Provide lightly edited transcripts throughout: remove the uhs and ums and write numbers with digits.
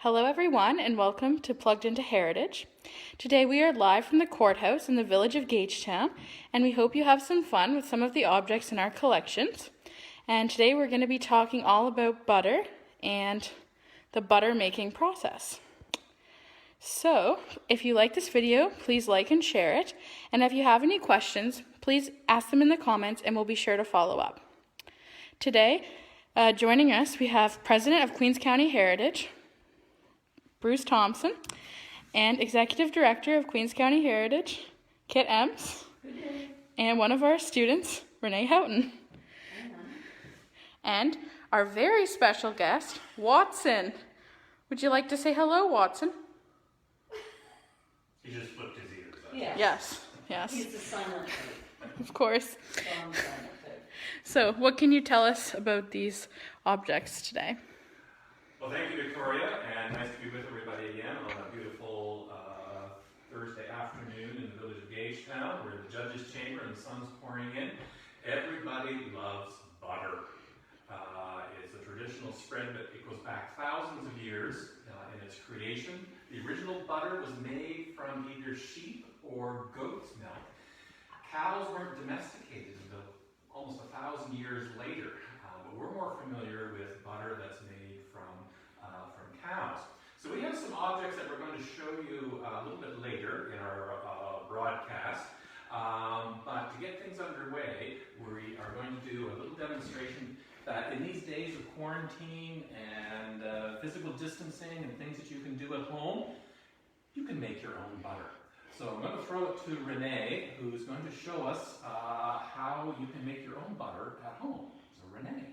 Hello everyone and welcome to Plugged Into Heritage. Today we are live from the courthouse in the village of Gagetown, and we hope you have some fun with some of the objects in our collections. And today we're going to be talking all about butter and the butter making process. So if you like this video, please like and share it, and if you have any questions, please ask them in the comments and we'll be sure to follow up. Today, joining us, we have President of Queens County Heritage, Bruce Thompson, and Executive Director of Queens County Heritage, Kit Ems, and one of our students, Renee Houghton. And our very special guest, Watson. Would you like to say hello, Watson? He just flipped his ears. Yes. He's the silent type. Of course. Silent type. So, what can you tell us about these objects today? Well, thank you, Victoria, and nice to be with everybody again on a beautiful Thursday afternoon in the village of Gagetown. We're in the judge's chamber and the sun's pouring in. Everybody loves butter. It's a traditional spread, but it goes back thousands of years in its creation. The original butter was made from either sheep or goat's milk. Cows weren't domesticated until almost 1,000 years later, but we're more familiar with butter that's made from cows. So we have some objects that we're going to show you a little bit later in our broadcast. But to get things underway, we are going to do a little demonstration that in these days of quarantine and physical distancing and things that you can do at home, you can make your own butter. So I'm going to throw it to Renee, who's going to show us how you can make your own butter at home. So Renee.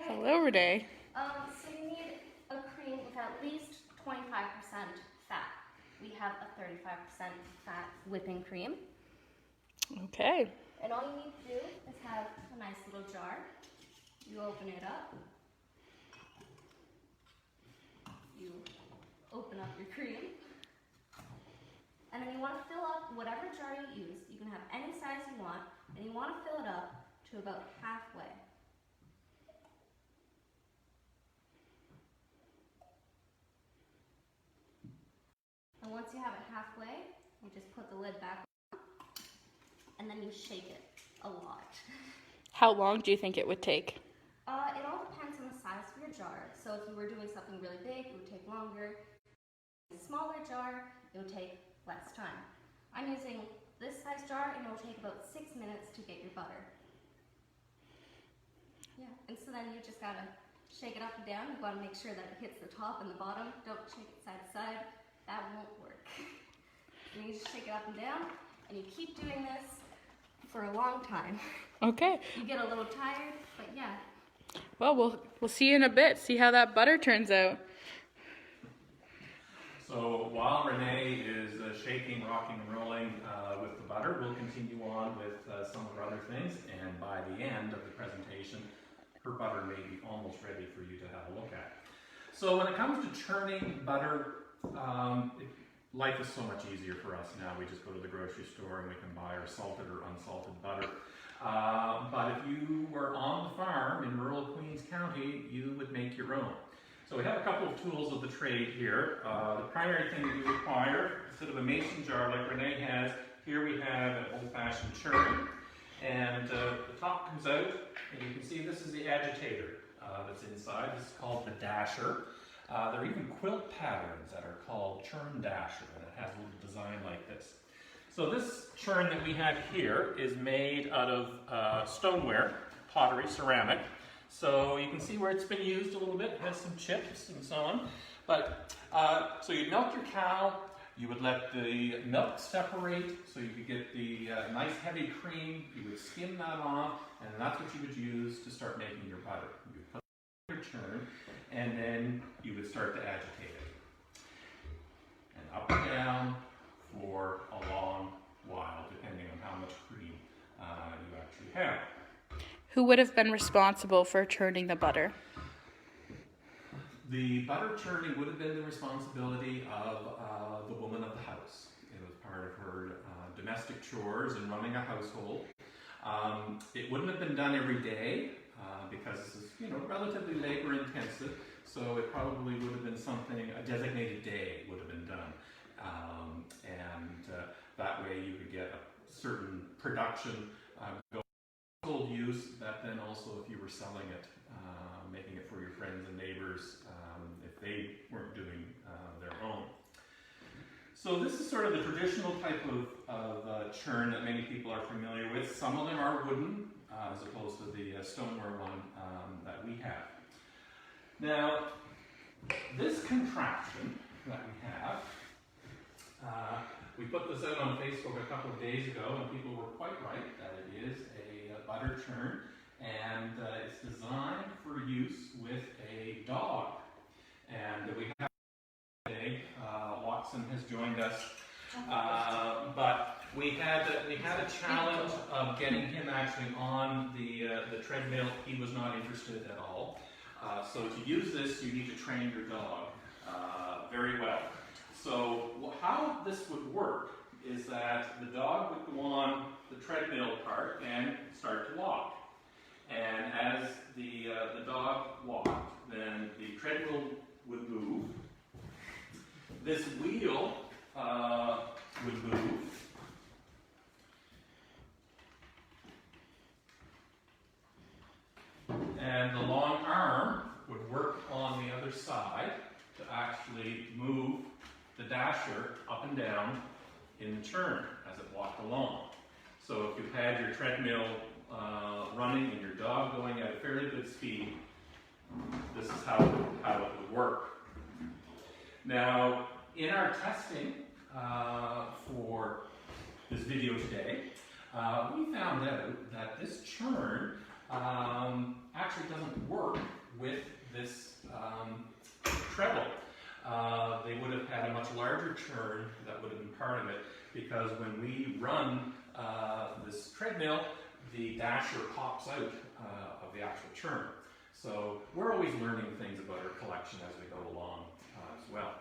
Hello, Renee. So you need a cream with at least 25% fat. We have a 35% fat whipping cream. Okay. And all you need to do is have a nice little jar. You open it up. You open up your cream. And then you want to fill up whatever jar you use. You can have any size you want. And you want to fill it up to about halfway. And once you have it halfway, you just put the lid back on, and then you shake it a lot. How long do you think it would take? It all depends on the size of your jar. So if you were doing something really big, it would take longer. A smaller jar, it would take less time. I'm using this size jar, and it will take about 6 minutes to get your butter. Yeah, and so then you just gotta shake it up and down. You wanna make sure that it hits the top and the bottom. Don't shake it side to side. That won't work. And you just shake it up and down, and you keep doing this for a long time. Okay. You get a little tired, but yeah. Well, we'll see you in a bit. See how that butter turns out. So while Renee is shaking, rocking, and rolling with the butter, we'll continue on with some of our other things, and by the end of the presentation, her butter may be almost ready for you to have a look at. So when it comes to churning butter, life is so much easier for us now. We just go to the grocery store and we can buy our salted or unsalted butter. But if you were on the farm in rural Queens County, you would make your own. So we have a couple of tools of the trade here. The primary thing that you require, instead of a mason jar like Renee has, here we have an old-fashioned churn. And the top comes out, and you can see this is the agitator that's inside. This is called the dasher. There are even quilt patterns that are called churn dasher, and it has a little design like this. So this churn that we have here is made out of stoneware, pottery, ceramic. So you can see where it's been used a little bit. It has some chips and so on. But so you'd milk your cow. You would let the milk separate so you could get the nice heavy cream. You would skim that off, and that's what you would use to start making your butter. You would put it in your churn, and then you would start to agitate it. And up and down for a long while, depending on how much cream you actually have. Who would have been responsible for churning the butter? The butter churning would have been the responsibility of the woman of the house. It was part of her domestic chores and running a household. It wouldn't have been done every day because this is, relatively labor intensive. so it probably would have been something, a designated day would have been done. That way you could get a certain production household use, but then also if you were selling it, making it for your friends and neighbors, if they weren't doing their own. So this is sort of the traditional type of churn that many people are familiar with. Some of them are wooden, as opposed to the stoneware one that we have. Now, this contraption that we have, we put this out on Facebook a couple of days ago, and people were quite right that it is a butter churn, and it's designed for use with a dog. And we have today, Watson has joined us, but we had a challenge of getting him actually on the treadmill. He was not interested at all. So to use this, you need to train your dog very well. So how this would work is that the dog would go on the treadmill part and start to walk. And as the dog walked, then the treadmill would move. This wheel would move. And the long arm would work on the other side to actually move the dasher up and down in the churn as it walked along. So if you had your treadmill running and your dog going at a fairly good speed, this is how it would work. Now, in our testing for this video today, we found out that this churn actually doesn't work with this treadle. They would have had a much larger churn that would have been part of it, because when we run this treadmill, the dasher pops out of the actual churn. So we're always learning things about our collection as we go along as well.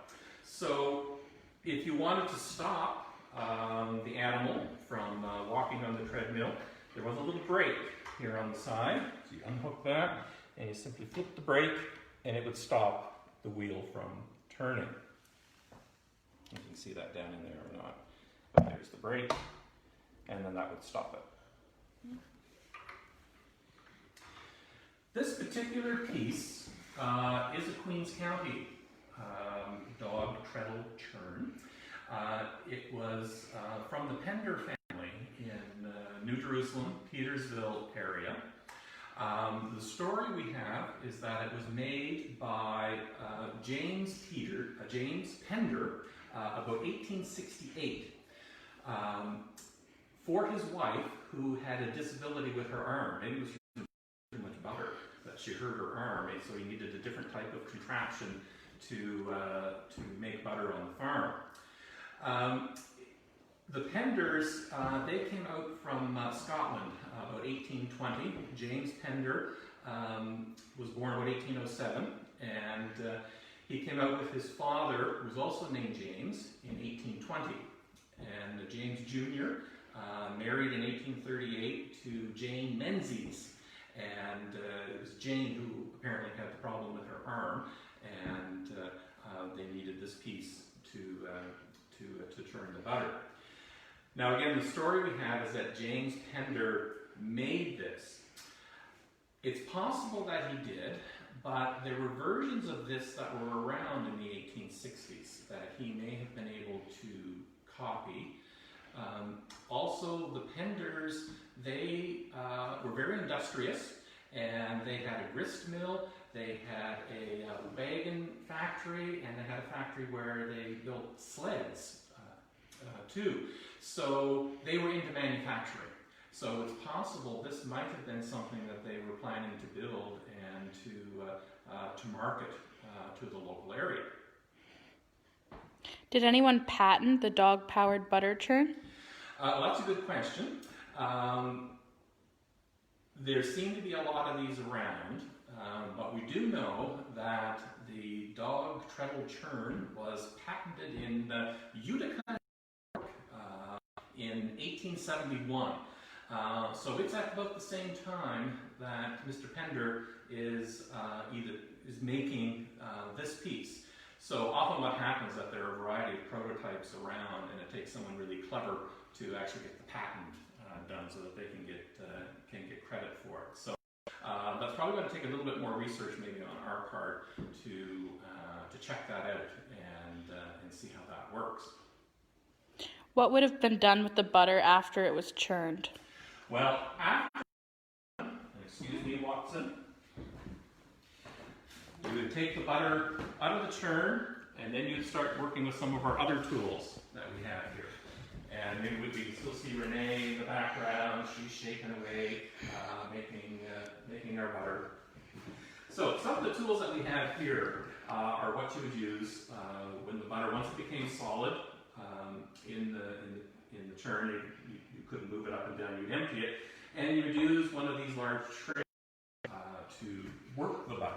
So if you wanted to stop the animal from walking on the treadmill, there was a little brake here on the side. So you unhook that and you simply flip the brake and it would stop the wheel from turning. You can see that down in there or not, but there's the brake, and then that would stop it. This particular piece is a Queens County dog treadle churn. It was from the Pender family in New Jerusalem, Petersville area. The story we have is that it was made by James Pender about 1868 for his wife, who had a disability with her arm. Maybe it was too much butter that she hurt her arm, and so he needed a different type of contraption to make butter on the farm. The Penders, they came out from Scotland about 1820. James Pender was born about 1807, and he came out with his father, who was also named James, in 1820. And James Jr. Married in 1838 to Jane Menzies, and it was Jane who apparently had the problem with her arm, and they needed this piece to churn the butter. Now again, the story we have is that James Pender made this. It's possible that he did, but there were versions of this that were around in the 1860s that he may have been able to copy. Also, the Penders, they were very industrious, and they had a grist mill, they had a wagon factory, and they had a factory where they built sleds too. So they were into manufacturing. So it's possible this might have been something that they were planning to build and to market to the local area. Did anyone patent the dog-powered butter churn? Well, that's a good question. There seem to be a lot of these around, but we do know that the dog treadle churn was patented in Utica, in 1871. So it's at about the same time that Mr. Pender is either is making this piece. So often what happens is that there are a variety of prototypes around, and it takes someone really clever to actually get the patent done so that they can get credit for it. So that's probably going to take a little bit more research maybe on our part to check that out and see how that works. What would have been done with the butter after it was churned? Well, after, excuse me, Watson, you would take the butter out of the churn, and then you'd start working with some of our other tools that we have here. And maybe we can still see Renee in the background. She's shaking away, making our butter. So some of the tools that we have here are what you would use when the butter, once it became solid in the churn, you couldn't move it up and down, you'd empty it, and you would use one of these large trays to work the butter.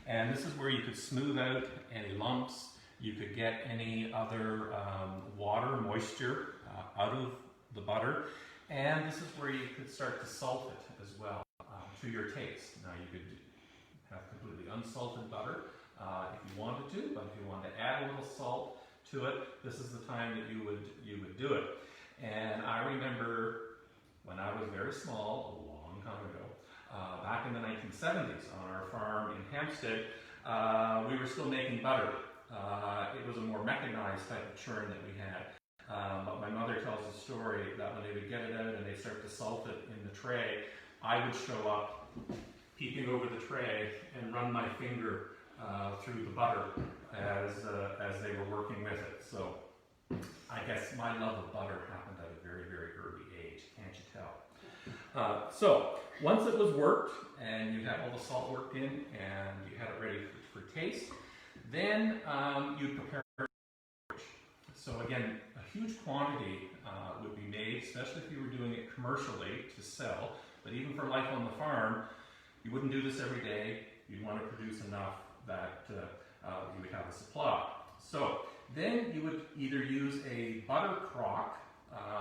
And this is where you could smooth out any lumps, you could get any other water, moisture out of the butter, and this is where you could start to salt it as well to your taste. Now you could have completely unsalted butter if you wanted to, but if you wanted to add a little salt to it, this is the time that you would do it. And I remember when I was very small, a long time ago, back in the 1970s on our farm in Hampstead, we were still making butter. It was a more mechanized type of churn that we had. But my mother tells a story that when they would get it out and they start to salt it in the tray, I would show up peeking over the tray and run my finger through the butter as they were working with it. So I guess my love of butter happened at a very, very early age, can't you tell? So once it was worked and you had all the salt worked in and you had it ready for taste, then you prepare storage. So again, a huge quantity would be made, especially if you were doing it commercially to sell. But even for life on the farm, you wouldn't do this every day. You'd want to produce enough that you would have a supply. So then you would either use a butter crock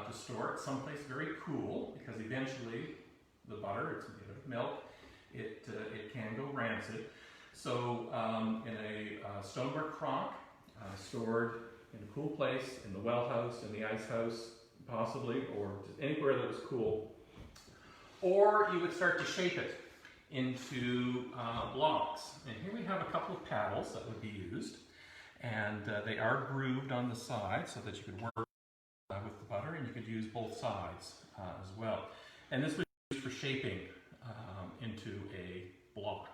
to store it someplace very cool, because eventually the butter, it's made of milk, it can go rancid. So in a stoneware crock, stored in a cool place, in the well house, in the ice house, possibly, or just anywhere that was cool. Or you would start to shape it into blocks. And here we have a couple of paddles that would be used, and they are grooved on the side so that you could work with the butter, and you could use both sides as well. And this was used for shaping into a block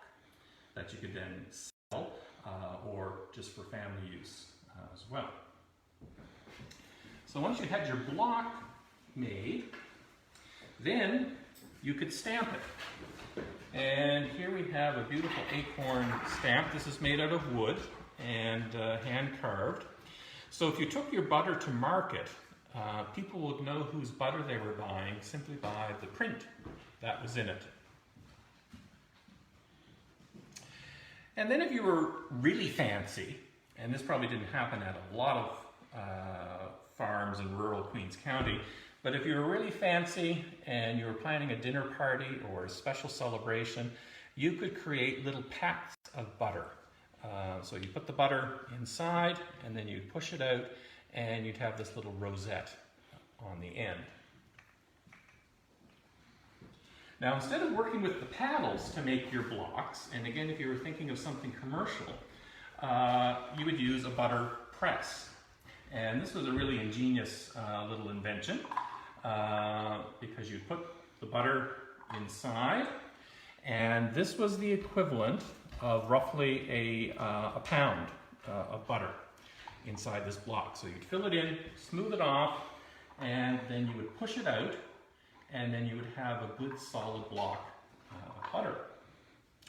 that you could then sell or just for family use as well. So once you had your block made, then you could stamp it. And here we have a beautiful acorn stamp. This is made out of wood and hand carved. So if you took your butter to market, people would know whose butter they were buying simply by the print that was in it. And then if you were really fancy, and this probably didn't happen at a lot of farms in rural Queens County, but if you were really fancy and you were planning a dinner party or a special celebration, you could create little packs of butter. So you put the butter inside and then you'd push it out and you'd have this little rosette on the end. Now, instead of working with the paddles to make your blocks, and again, if you were thinking of something commercial, you would use a butter press. And this was a really ingenious little invention because you put the butter inside, and this was the equivalent of roughly a pound of butter inside this block. So you'd fill it in, smooth it off, and then you would push it out, and then you would have a good solid block of butter.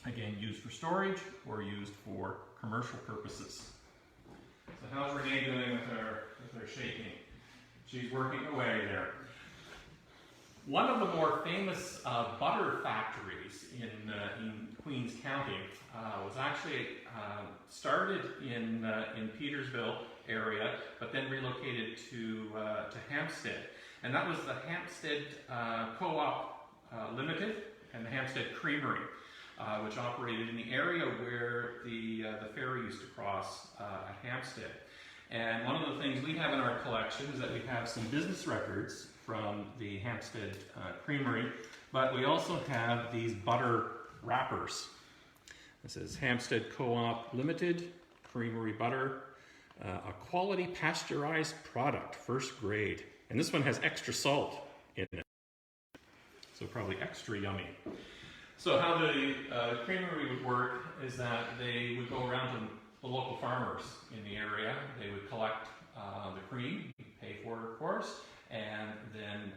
Again, used for storage or used for commercial purposes. So how's Renee doing with her shaking? She's working away there. One of the more famous butter factories in Queens County was actually started in Petersville area, but then relocated to Hampstead. And that was the Hampstead Co-op Limited and the Hampstead Creamery. which operated in the area where the ferry used to cross at Hampstead. And one of the things we have in our collection is that we have some business records from the Hampstead Creamery, but we also have these butter wrappers. This is Hampstead Co-op Limited, Creamery Butter, a quality pasteurized product, first grade. And this one has extra salt in it, so probably extra yummy. So how the creamery would work is that they would go around to the local farmers in the area. They would collect the cream, pay for it of course, and then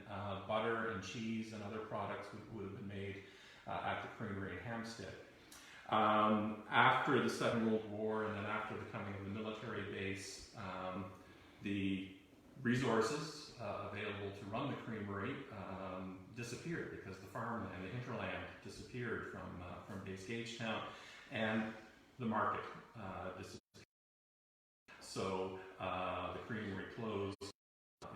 butter and cheese and other products would have been made at the creamery in Hampstead. After the Second World War and then after the coming of the military base, the resources available to run the creamery disappeared because the farmland, the hinterland, disappeared from base Gagetown, and the market disappeared. So the creamery closed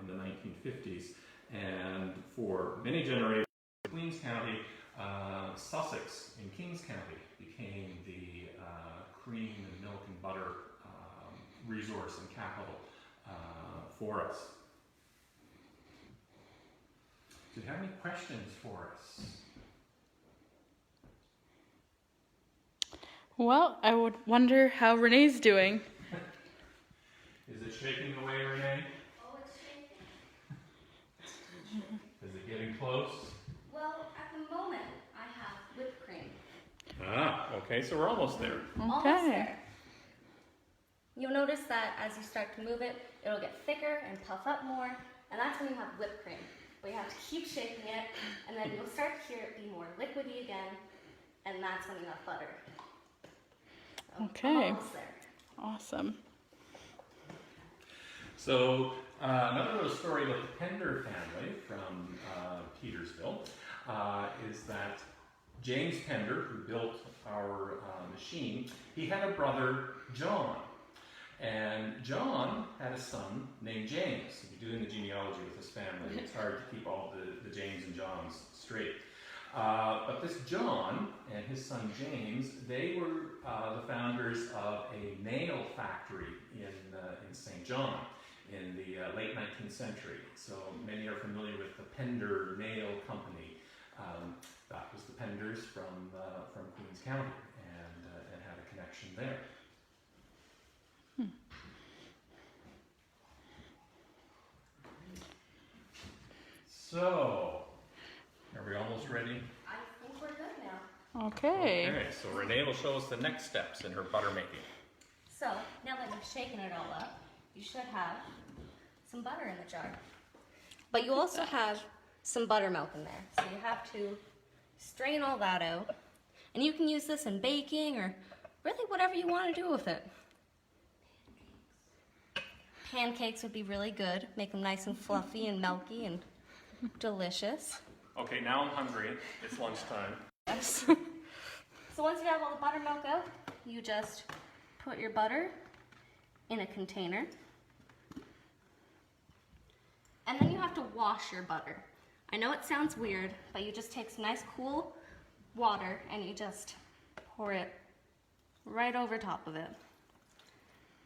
in the 1950s, and for many generations in Queens County, Sussex in Kings County became the cream and milk and butter resource and capital for us. Do you have any questions for us? Well, I would wonder how Renee's doing. Is it shaking away, Renee? Oh, it's shaking. Is it getting close? Well, at the moment, I have whipped cream. Ah, okay, so we're almost there. Almost Okay. there. You'll notice that as you start to move it, it'll get thicker and puff up more, and that's when you have whipped cream. But you have to keep shaking it, and then you'll start to hear it be more liquidy again, and that's when you have butter. So Okay. I'm almost there. Awesome. So another little story about the Pender family from Petersville is that James Pender, who built our machine, he had a brother, John. And John had a son named James. If you're doing the genealogy with this family, it's hard to keep all the James and Johns straight. But this John and his son James, they were the founders of a nail factory in St. John in the late 19th century. So many are familiar with the Pender Nail Company. That was the Penders from Queens County and had a connection there. So, are we almost ready? I think we're good now. Okay. Okay, so Renee will show us the next steps in her butter making. So, now that you've shaken it all up, you should have some butter in the jar. But you also have some buttermilk in there. So you have to strain all that out. And you can use this in baking or really whatever you want to do with it. Pancakes would be really good. Make them nice and fluffy and milky and delicious. Okay, now I'm hungry. It's lunchtime. Yes. So once you have all the buttermilk out, you just put your butter in a container. And then you have to wash your butter. I know it sounds weird, but you just take some nice cool water and you just pour it right over top of it.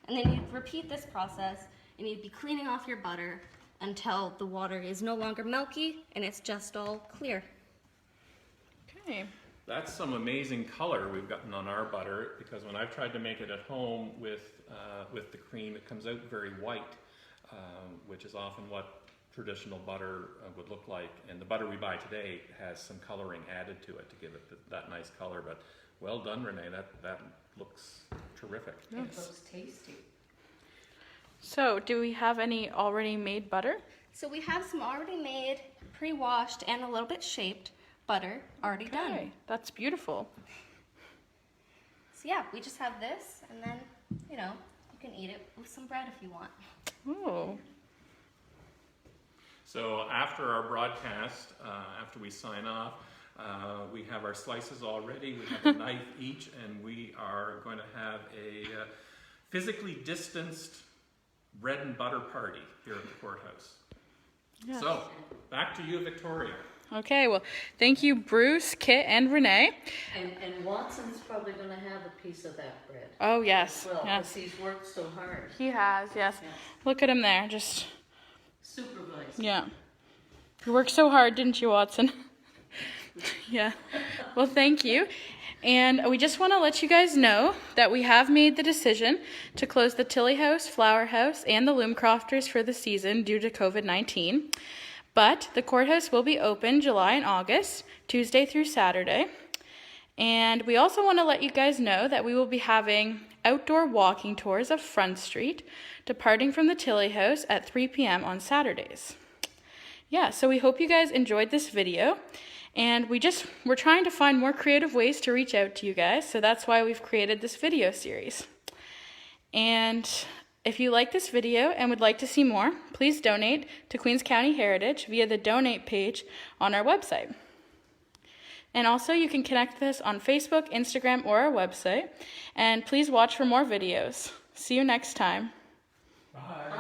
And then you repeat this process and you'd be cleaning off your butter until the water is no longer milky and it's just all clear. Okay. That's some amazing color we've gotten on our butter, because when I've tried to make it at home with the cream, it comes out very white, which is often what traditional butter would look like. And the butter we buy today has some coloring added to it to give it that nice color. But well done, Renee. That looks terrific. It looks tasty. So, do we have any already made butter? So we have some already made, pre-washed, and a little bit shaped butter already done. Okay, that's beautiful. So yeah, we just have this, and then, you know, you can eat it with some bread if you want. Oh. So after our broadcast, after we sign off, we have our slices all ready. We have a knife each, and we are going to have a physically distanced bread and butter party here at the courthouse. Yes. So, back to you, Victoria. Okay, well, thank you, Bruce, Kit, and Renee. And Watson's probably gonna have a piece of that bread. Oh, yes, Well, yes. because he's worked so hard. He has, yes. Yes. Look at him there, just, Supervised. yeah. You worked so hard, didn't you, Watson? Yeah. Well, thank you. And we just want to let you guys know that we have made the decision to close the Tilly House, Flower House, and the Loom Crofters for the season due to COVID-19. But the courthouse will be open July and August, Tuesday through Saturday. And we also want to let you guys know that we will be having outdoor walking tours of Front Street, departing from the Tilly House at 3 p.m. on Saturdays. Yeah, so we hope you guys enjoyed this video. And we're trying to find more creative ways to reach out to you guys, so that's why we've created this video series. And if you like this video and would like to see more, please donate to Queens County Heritage via the donate page on our website. And also you can connect with us on Facebook, Instagram, or our website. And please watch for more videos. See you next time. Bye.